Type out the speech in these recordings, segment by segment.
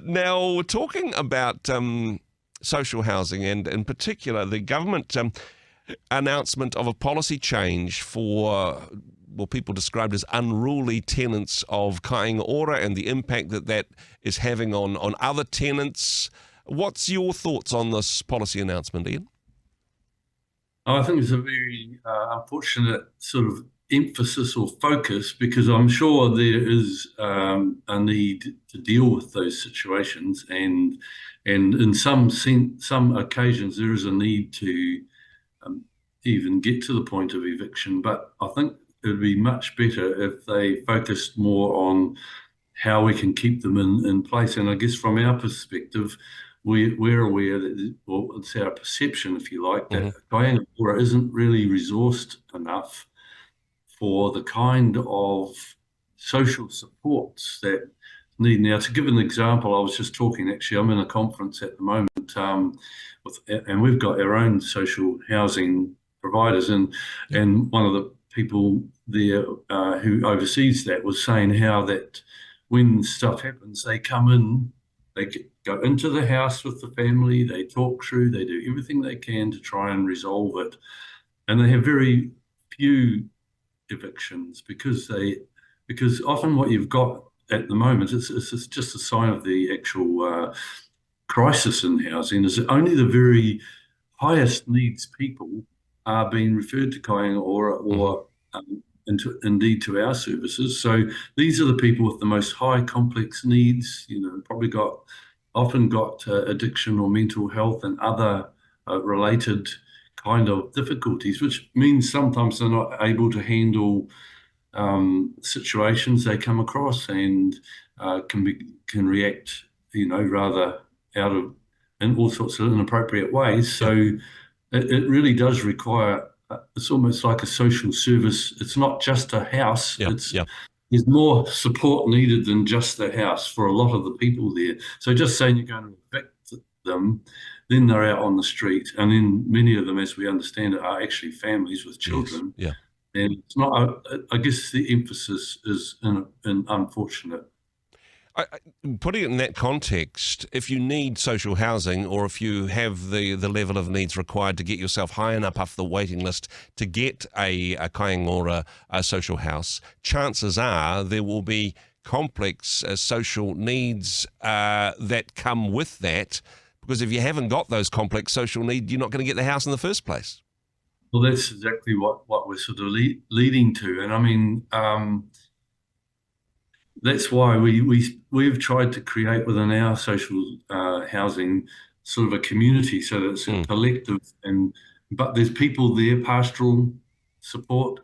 Now, talking about social housing and in particular the government announcement of a policy change for what people described as unruly tenants of Kāinga Ora and the impact that that is having on other tenants. What's your thoughts on this policy announcement, Ian? I think it's a very unfortunate sort of emphasis or focus, because I'm sure there is a need to deal with those situations, and in some occasions there is a need to even get to the point of eviction. But I think it would be much better if they focused more on how we can keep them in place. And I guess from our perspective, we're aware that, or it's our perception, if you like, that Kāinga Ora isn't really resourced enough for the kind of social supports that need. Now, to give an example, I was just talking, actually, I'm in a conference at the moment, and we've got our own social housing providers, and one of the people there who oversees that was saying how that when stuff happens, they come in, they go into the house with the family, they talk through, they do everything they can to try and resolve it. And they have very few evictions because often what you've got at the moment is just a sign of the actual crisis in housing, is that only the very highest needs people are being referred to Kāinga Ora or indeed to our services. So these are the people with the most high complex needs, probably often got addiction or mental health and other related kind of difficulties, which means sometimes they're not able to handle situations they come across, and can react, rather in all sorts of inappropriate ways. So it really does require. It's almost like a social service. It's not just a house. There's more support needed than just the house for a lot of the people there. So just saying you're going to evict them, then they're out on the street, and then many of them, as we understand it, are actually families with children. Yes. And it's not. I guess the emphasis is in unfortunate. Putting it in that context, if you need social housing, or if you have the level of needs required to get yourself high enough up the waiting list to get a Kāinga Ora social house, chances are there will be complex social needs that come with that, because if you haven't got those complex social needs, you're not going to get the house in the first place. Well, that's exactly what we're sort of leading to. And I mean, that's why we've tried to create within our social housing sort of a community, so that it's a collective, but there's people there, pastoral support,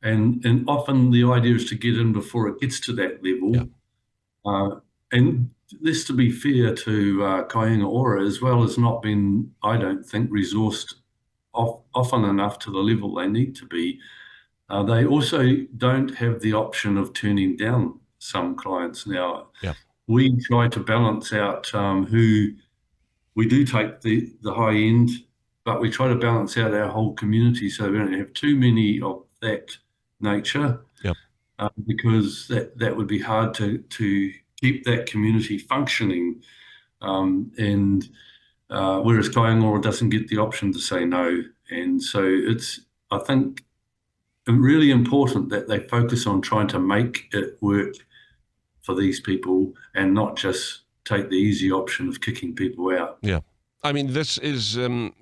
and often the idea is to get in before it gets to that level. And this, to be fair to Kāinga Ora as well, has not been, I don't think, resourced often enough to the level they need to be. They also don't have the option of turning down some clients now. We try to balance out who we do take the high end, but we try to balance out our whole community so we don't have too many of that nature, because that would be hard to keep that community functioning. And whereas Kāinga Ora doesn't get the option to say no. And so it's, I think, really important that they focus on trying to make it work for these people and not just take the easy option of kicking people out. I mean, this is,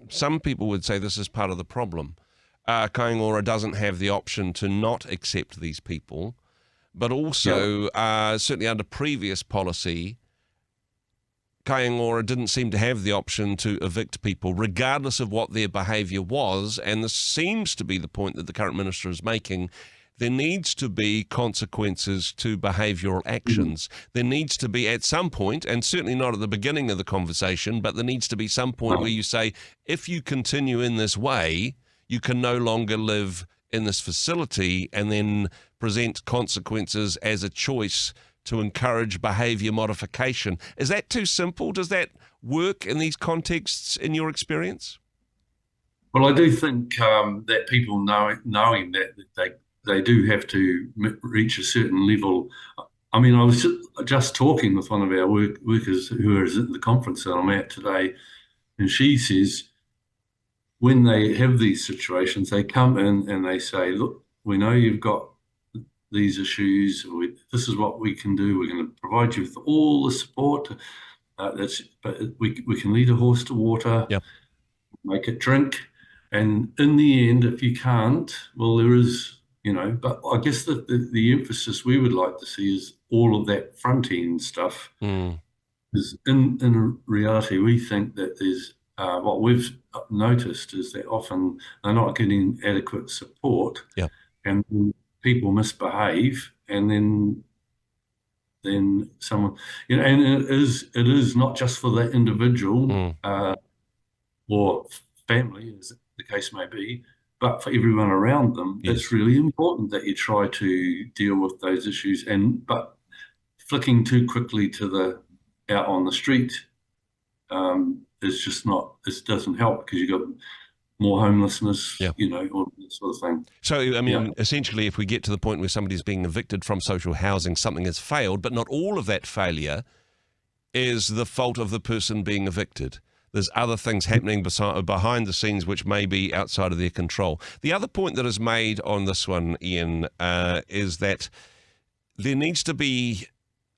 some people would say this is part of the problem. Kāinga Ora doesn't have the option to not accept these people, but also, certainly under previous policy, Kāinga Ora didn't seem to have the option to evict people regardless of what their behaviour was, and this seems to be the point that the current minister is making. There needs to be consequences to behavioural actions. There needs to be at some point, and certainly not at the beginning of the conversation, but there needs to be some point where you say, if you continue in this way, you can no longer live in this facility, and then present consequences as a choice to encourage behaviour modification. Is that too simple? Does that work in these contexts in your experience? Well, I do think that people knowing that they do have to reach a certain level. I mean, I was just talking with one of our workers who is at the conference that I'm at today, and she says when they have these situations, they come in and they say, look, we know you've got these issues. This is what we can do. We're going to provide you with all the support. But we can lead a horse to water, Yep. make it drink. And in the end, if you can't, well, there is, but I guess the emphasis we would like to see is all of that front end stuff. Is in reality, we think that there's what we've noticed is that often they're not getting adequate support, and people misbehave, and then someone, and it is not just for that individual or family, as the case may be, but for everyone around them. Yes. It's really important that you try to deal with those issues, but flicking too quickly to out on the street is just not. It doesn't help because you've got more homelessness, all that sort of thing. So, I mean, essentially, if we get to the point where somebody's being evicted from social housing, something has failed, but not all of that failure is the fault of the person being evicted. There's other things happening behind the scenes which may be outside of their control. The other point that is made on this one, Ian, is that there needs to be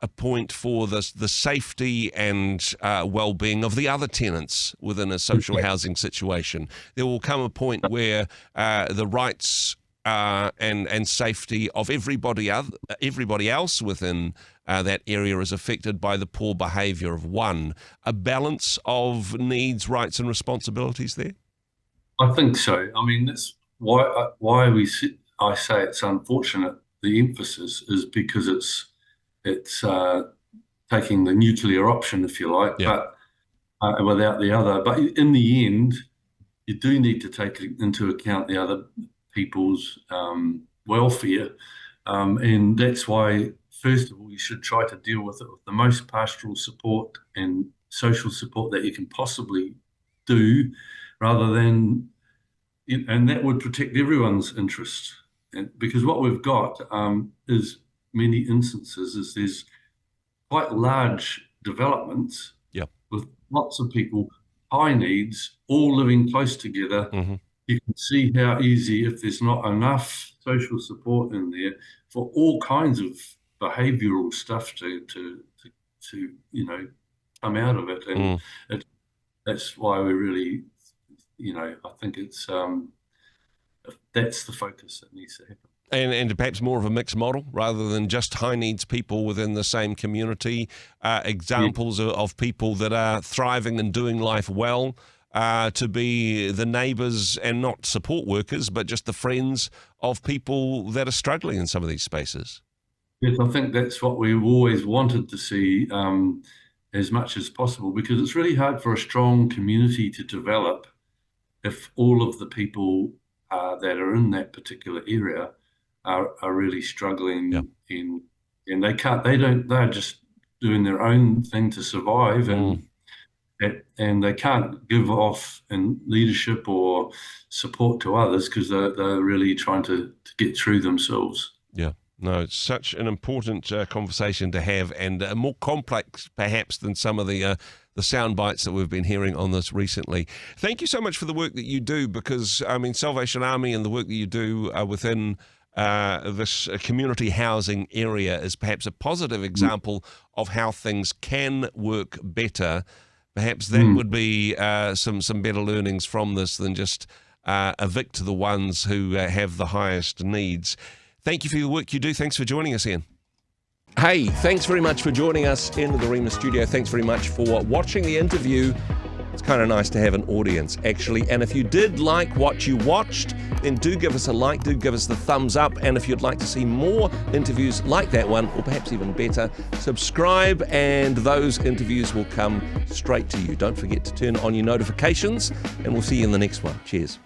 a point for the safety and well-being of the other tenants within a social housing situation. There will come a point where the rights and safety of everybody else within that area is affected by the poor behaviour of one. A balance of needs, rights and responsibilities there? I think so. I mean, that's why I say it's unfortunate. The emphasis is because it's taking the nuclear option, if you like, but without the other. But in the end, you do need to take into account the other people's welfare, and that's why, first of all, you should try to deal with it with the most pastoral support and social support that you can possibly do, rather than, and that would protect everyone's interest. And because what we've got is many instances is there's quite large developments with lots of people, high needs, all living close together. You can see how easy, if there's not enough social support in there, for all kinds of behavioural stuff to come out of it. And that's why we really, I think it's that's the focus that needs to happen. And perhaps more of a mixed model rather than just high needs people within the same community, examples of people that are thriving and doing life well, to be the neighbours and not support workers, but just the friends of people that are struggling in some of these spaces. Yes, I think that's what we've always wanted to see as much as possible, because it's really hard for a strong community to develop if all of the people that are in that particular area are really struggling, and they're just doing their own thing to survive, and they can't give off in leadership or support to others because they're really trying to get through themselves. Yeah. No, it's such an important conversation to have, and more complex perhaps than some of the sound bites that we've been hearing on this recently. Thank you so much for the work that you do, because, I mean, Salvation Army and the work that you do within this community housing area is perhaps a positive example of how things can work better. Perhaps that would be some better learnings from this than just evict the ones who have the highest needs. Thank you for the work you do. Thanks for joining us, Ian. Hey, thanks very much for joining us in the Rhema studio. Thanks very much for watching the interview. It's kind of nice to have an audience, actually. And if you did like what you watched, then do give us a like, do give us the thumbs up. And if you'd like to see more interviews like that one, or perhaps even better, subscribe and those interviews will come straight to you. Don't forget to turn on your notifications, and we'll see you in the next one. Cheers.